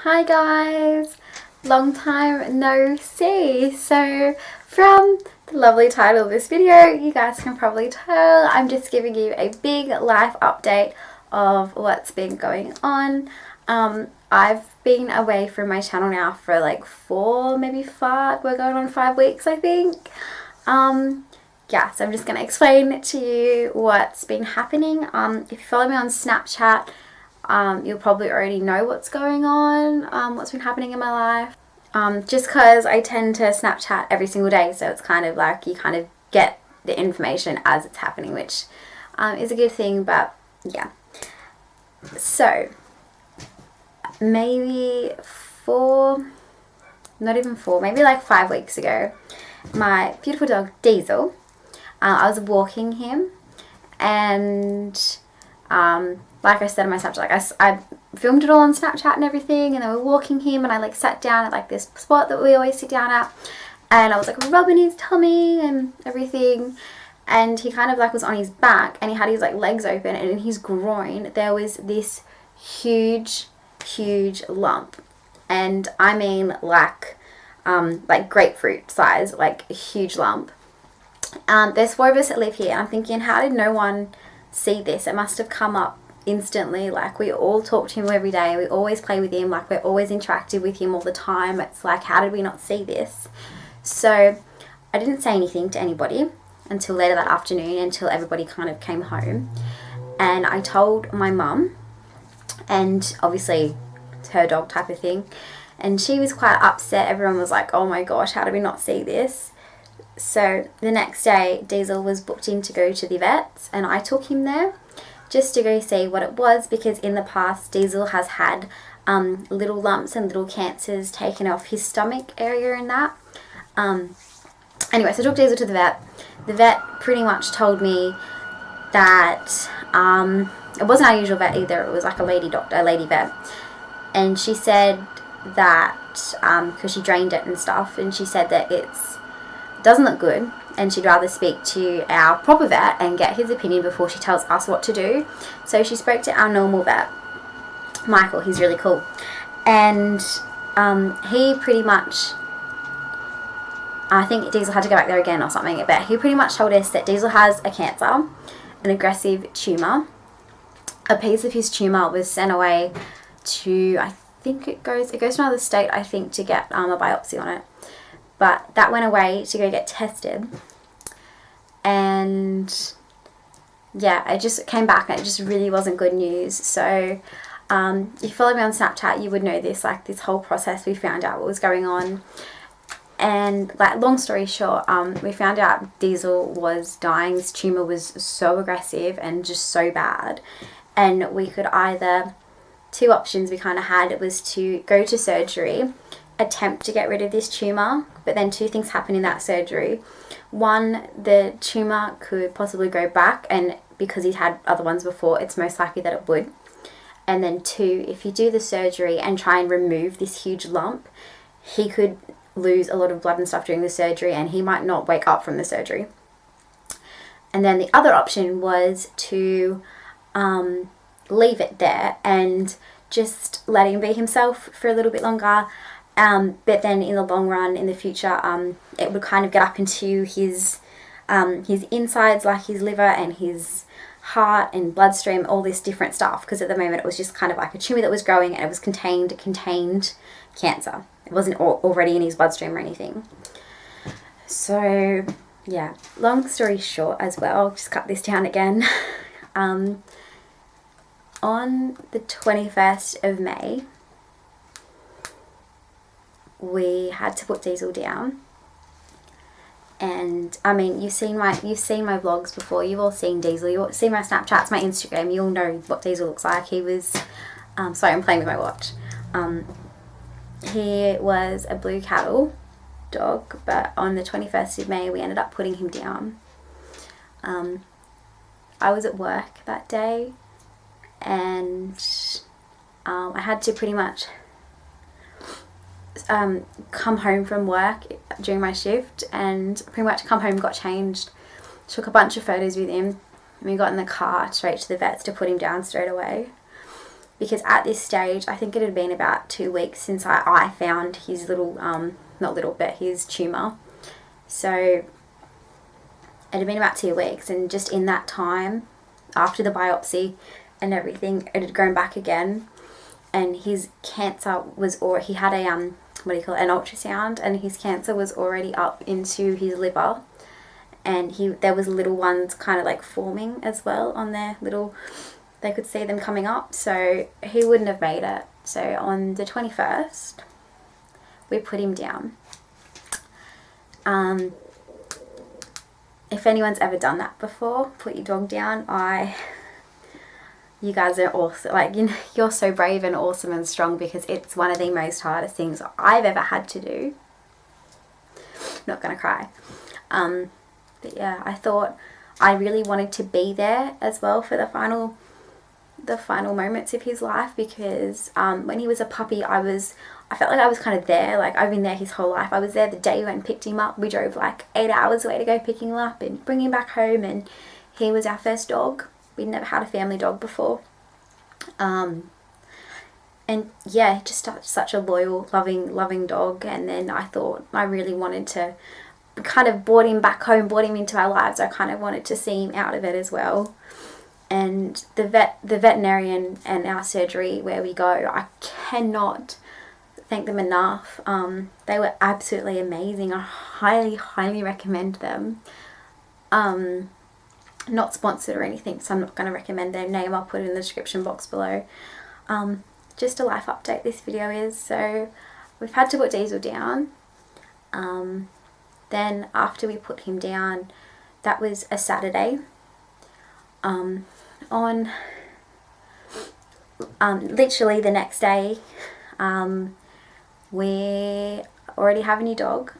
Hi guys, long time no see. So from the lovely title of this video, you guys can probably tell I'm just giving you a big life update of what's been going on. I've been away from my channel now for like we're going on 5 weeks I think. Yeah, so I'm just going to explain to you what's been happening. If you follow me on Snapchat, you'll probably already know what's going on, what's been happening in my life. Just because I tend to Snapchat every single day, so it's kind of like you kind of get the information as it's happening, which is a good thing, but yeah. So, maybe maybe like 5 weeks ago, my beautiful dog Diesel, I was walking him, and like I said in my Snapchat, like I filmed it all on Snapchat and everything, and then we're walking him, and I like sat down at like this spot that we always sit down at, and I was like rubbing his tummy and everything, and he kind of like was on his back, and he had his like legs open, and in his groin there was this huge lump, and I mean like grapefruit size, like a huge lump. There's 4 of us that live here. I'm thinking, how did no one see this? It must have come up instantly. Like, we all talk to him every day, we always play with him, like we're always interactive with him all the time. It's like, how did we not see this? So I didn't say anything to anybody until later that afternoon, until everybody kind of came home, and I told my mum, and obviously it's her dog type of thing, and she was quite upset. Everyone was like, oh my gosh, how did we not see this? So the next day, Diesel was booked in to go to the vets, and I took him there just to go see what it was, because in the past Diesel has had little lumps and little cancers taken off his stomach area and that. Anyway, so I took Diesel to the vet. The vet pretty much told me that it wasn't our usual vet either. It was like a lady vet, and she said that because she drained it and stuff, and she said that it doesn't look good, and she'd rather speak to our proper vet and get his opinion before she tells us what to do. So she spoke to our normal vet, Michael. He's really cool, and he pretty much, I think Diesel had to go back there again or something, but he pretty much told us that Diesel has a cancer, an aggressive tumour. A piece of his tumour was sent away to, I think it goes to another state, I think, to get a biopsy on it. But that went away to go get tested, and yeah, it just came back, and it just really wasn't good news. So if you follow me on Snapchat, you would know this, like this whole process. We found out what was going on, and like, long story short, we found out Diesel was dying. This tumour was so aggressive and just so bad, and we could either, 2 options we kind of had. It was to go to surgery, attempt to get rid of this tumour, but then 2 things happen in that surgery. 1, the tumour could possibly grow back, and because he's had other ones before, it's most likely that it would. And then 2, if you do the surgery and try and remove this huge lump, he could lose a lot of blood and stuff during the surgery, and he might not wake up from the surgery. And then the other option was to leave it there and just let him be himself for a little bit longer. But then in the long run, in the future, it would kind of get up into his insides, like his liver and his heart and bloodstream, all this different stuff. Because at the moment, it was just kind of like a tumour that was growing, and it was contained cancer. It wasn't already in his bloodstream or anything. So yeah, long story short as well, I'll just cut this down again. On the 21st of May, we had to put Diesel down, and I mean, you've seen my vlogs before. You've all seen Diesel. You've all seen my Snapchats, my Instagram. You all know what Diesel looks like. He was, sorry, I'm playing with my watch. He was a blue cattle dog, but on the 21st of May, we ended up putting him down. I was at work that day, and I had to pretty much come home from work during my shift, and pretty much come home, got changed, took a bunch of photos with him, and we got in the car straight to the vets to put him down straight away. because at this stage, I think it had been about 2 weeks since I found his little, not little, but his tumour. So it had been about 2 weeks, and just in that time, after the biopsy and everything, it had grown back again, and his cancer was, or he had a, an ultrasound, and his cancer was already up into his liver, and there was little ones kind of like forming as well on their little, they could see them coming up, so he wouldn't have made it. So on the 21st, we put him down. If anyone's ever done that before, put your dog down, you guys are awesome. Like, you know, you're so brave and awesome and strong, because it's one of the most hardest things I've ever had to do. Not gonna cry. But yeah, I thought I really wanted to be there as well for the final moments of his life, because when he was a puppy, I felt like I was kind of there. Like, I've been there his whole life. I was there the day we went and picked him up. We drove like 8 hours away to go pick him up and bring him back home, and he was our first dog. We'd never had a family dog before. And yeah, just such a loyal, loving dog. And then I thought I really wanted to kind of brought him back home, brought him into our lives. I kind of wanted to see him out of it as well. And the veterinarian and our surgery where we go, I cannot thank them enough. They were absolutely amazing. I highly recommend them. Not sponsored or anything, so I'm not going to recommend their name. I'll put it in the description box below. Just a life update this video is. So we've had to put Diesel down. Then after we put him down, that was a Saturday. On literally the next day, we already have a new dog.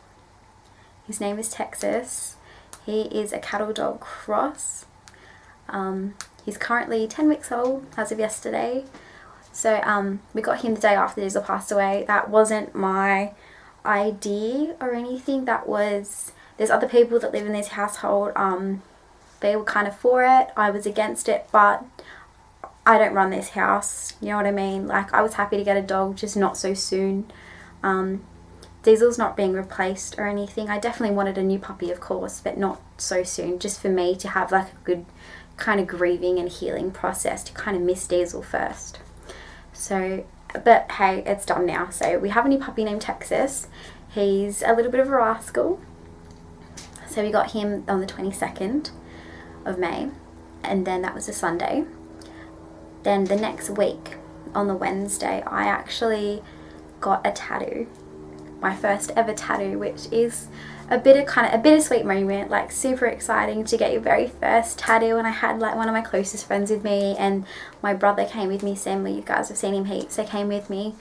His name is Texas. He is a cattle dog cross. He's currently 10 weeks old as of yesterday. So we got him the day after Diesel passed away. That wasn't my idea or anything. There's other people that live in this household. They were kind of for it. I was against it, but I don't run this house. You know what I mean? Like, I was happy to get a dog, just not so soon. Diesel's not being replaced or anything. I definitely wanted a new puppy, of course, but not so soon. Just for me to have like a good kind of grieving and healing process to kind of miss Diesel first. So, but hey, it's done now. So we have a new puppy named Texas. He's a little bit of a rascal. So we got him on the 22nd of May, and then that was a Sunday. Then the next week, on the Wednesday, I actually got a tattoo. My first ever tattoo, which is a bittersweet moment, like super exciting to get your very first tattoo. And I had like one of my closest friends with me, and my brother came with me, Sam, you guys have seen him heaps, so came with me.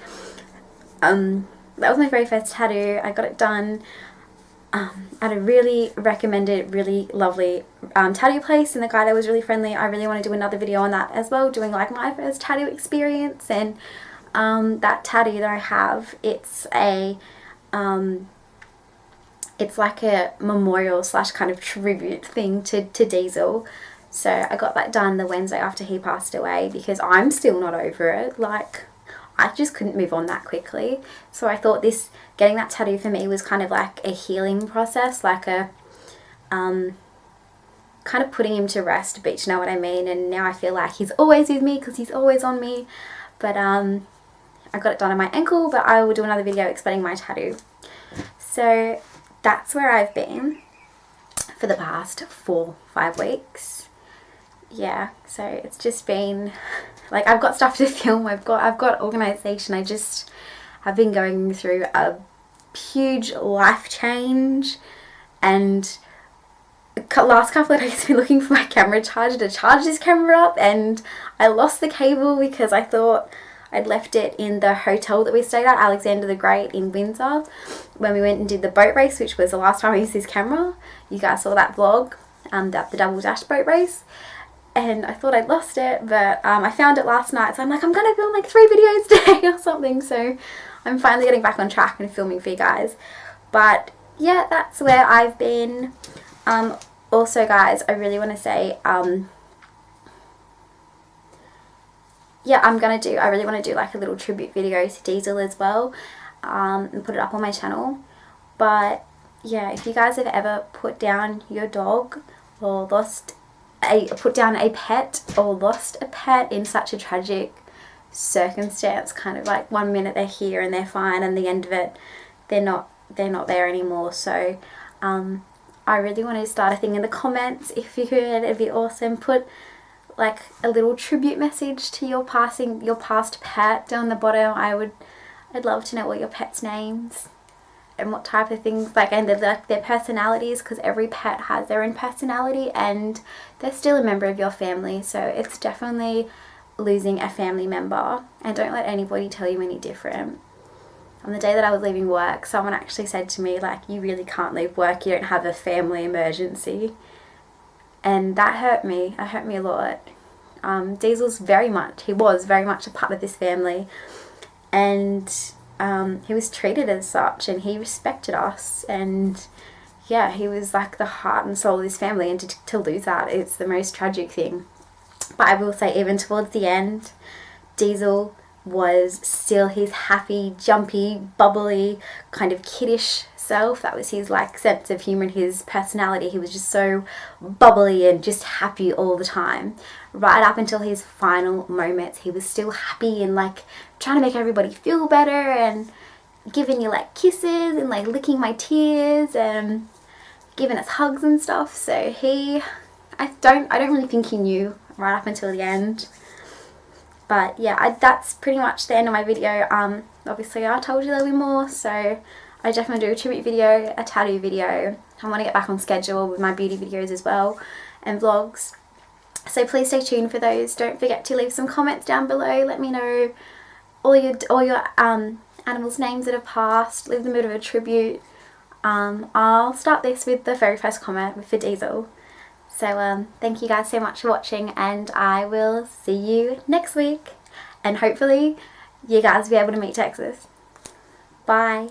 That was my very first tattoo. I got it done at a really recommended, really lovely tattoo place, and the guy there was really friendly. I really want to do another video on that as well, doing like my first tattoo experience. And that tattoo that I have, it's like a memorial / kind of tribute thing to Diesel. So I got that done the Wednesday after he passed away, because I'm still not over it. Like, I just couldn't move on that quickly. So I thought getting that tattoo for me was kind of like a healing process, like a kind of putting him to rest, but you know what I mean. And now I feel like he's always with me, because he's always on me. But I got it done on my ankle, but I will do another video explaining my tattoo. So that's where I've been for the past 4-5 weeks. Yeah, so it's just been like, I've got stuff to film, I've got organization. I've been going through a huge life change, and last couple of days I've been looking for my camera charger to charge this camera up, and I lost the cable because I thought I'd left it in the hotel that we stayed at, Alexander the Great in Windsor, when we went and did the boat race, which was the last time I used this camera. You guys saw that vlog, the Double Dash boat race. And I thought I'd lost it, but I found it last night, so I'm like, I'm gonna film like 3 videos today or something. So I'm finally getting back on track and filming for you guys. But yeah, that's where I've been. Also guys, I really want to say yeah, I really want to do like a little tribute video to Diesel as well, and put it up on my channel. But yeah, if you guys have ever put down your dog or put down a pet or lost a pet in such a tragic circumstance, kind of like one minute they're here and they're fine, and the end of it they're not there anymore. So I really want to start a thing in the comments. If you could, it'd be awesome. Put like a little tribute message to your past pet down the bottom. I'd love to know all your pets' names and what type of things, like, and their personalities, because every pet has their own personality and they're still a member of your family. So it's definitely losing a family member, and don't let anybody tell you any different. On the day that I was leaving work, someone actually said to me, like, you really can't leave work, you don't have a family emergency. And that hurt me. It hurt me a lot. Diesel was very much a part of this family, and he was treated as such, and he respected us, and yeah, he was like the heart and soul of this family, and to lose that, it's the most tragic thing. But I will say, even towards the end, Diesel was still his happy, jumpy, bubbly, kind of kiddish self. That was his like sense of humour and his personality. He was just so bubbly and just happy all the time. Right up until his final moments, he was still happy and like trying to make everybody feel better and giving you like kisses and like licking my tears and giving us hugs and stuff. So I don't really think he knew right up until the end. But yeah, that's pretty much the end of my video. Obviously I told you there'll be more, so I definitely do a tribute video, a tattoo video. I want to get back on schedule with my beauty videos as well, and vlogs. So please stay tuned for those. Don't forget to leave some comments down below. Let me know all your animals' names that have passed. Leave them a bit of a tribute. I'll start this with the very first comment for Diesel. So thank you guys so much for watching, and I will see you next week. And hopefully you guys will be able to meet Texas. Bye.